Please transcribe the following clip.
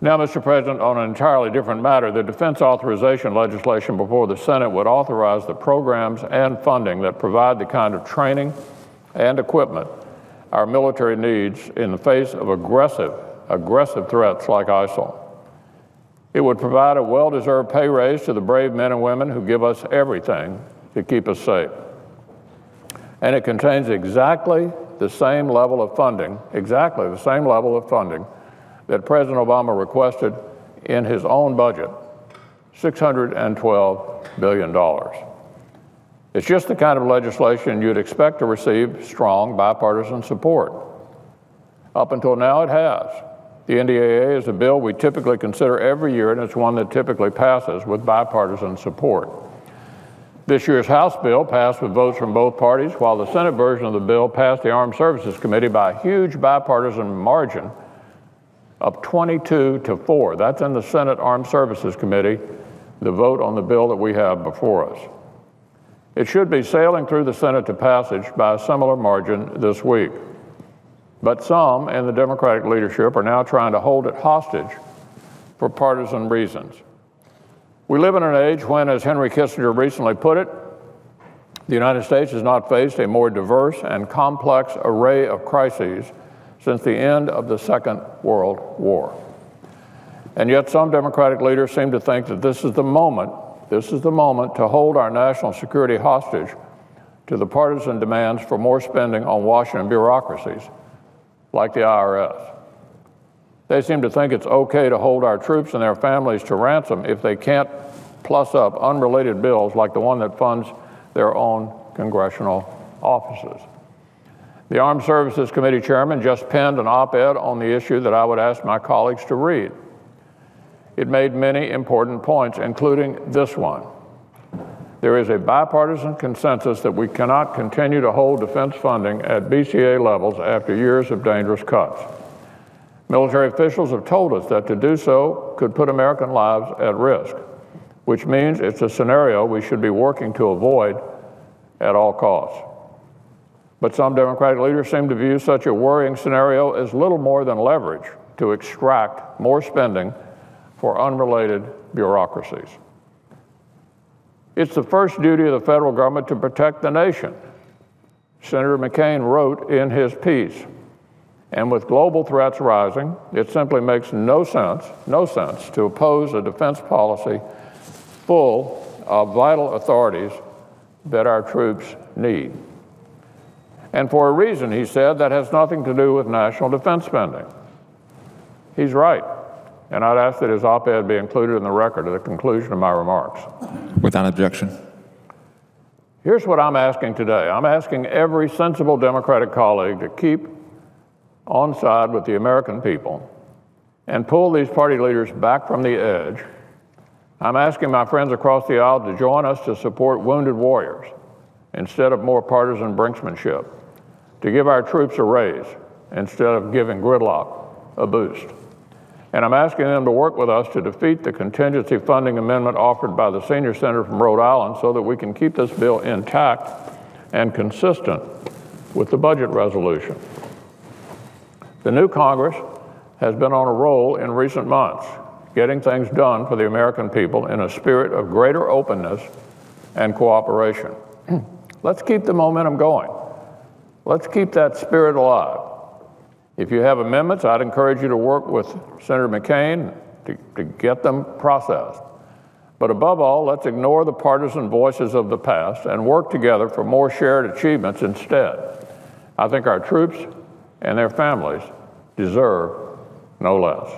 Now, Mr. President, on an entirely different matter, the defense authorization legislation before the Senate would authorize the programs and funding that provide the kind of training and equipment our military needs in the face of aggressive threats like ISIL. It would provide a well-deserved pay raise to the brave men and women who give us everything to keep us safe. And it contains exactly the same level of funding that President Obama requested in his own budget, $612 billion. It's just the kind of legislation you'd expect to receive strong bipartisan support. Up until now, it has. The NDAA is a bill we typically consider every year, and it's one that typically passes with bipartisan support. This year's House bill passed with votes from both parties, while the Senate version of the bill passed the Armed Services Committee by a huge bipartisan margin of 22-4. That's in the Senate Armed Services Committee, the vote on the bill that we have before us. It should be sailing through the Senate to passage by a similar margin this week. But some in the Democratic leadership are now trying to hold it hostage for partisan reasons. We live in an age when, as Henry Kissinger recently put it, the United States has not faced a more diverse and complex array of crises since the end of the Second World War. And yet some Democratic leaders seem to think that this is the moment to hold our national security hostage to the partisan demands for more spending on Washington bureaucracies, like the IRS. They seem to think it's okay to hold our troops and their families to ransom if they can't plus up unrelated bills like the one that funds their own congressional offices. The Armed Services Committee chairman just penned an op-ed on the issue that I would ask my colleagues to read. It made many important points, including this one. There is a bipartisan consensus that we cannot continue to hold defense funding at BCA levels after years of dangerous cuts. Military officials have told us that to do so could put American lives at risk, which means it's a scenario we should be working to avoid at all costs. But some Democratic leaders seem to view such a worrying scenario as little more than leverage to extract more spending for unrelated bureaucracies. It's the first duty of the federal government to protect the nation, Senator McCain wrote in his piece. And with global threats rising, it simply makes no sense to oppose a defense policy full of vital authorities that our troops need. And for a reason, he said, that has nothing to do with national defense spending. He's right. And I'd ask that his op-ed be included in the record at the conclusion of my remarks. Without objection. Here's what I'm asking today. I'm asking every sensible Democratic colleague to keep on side with the American people and pull these party leaders back from the edge. I'm asking my friends across the aisle to join us to support wounded warriors instead of more partisan brinksmanship, to give our troops a raise instead of giving gridlock a boost. And I'm asking them to work with us to defeat the contingency funding amendment offered by the senior senator from Rhode Island so that we can keep this bill intact and consistent with the budget resolution. The new Congress has been on a roll in recent months, getting things done for the American people in a spirit of greater openness and cooperation. Let's keep the momentum going. Let's keep that spirit alive. If you have amendments, I'd encourage you to work with Senator McCain to get them processed. But above all, let's ignore the partisan voices of the past and work together for more shared achievements instead. I think our troops and their families deserve no less.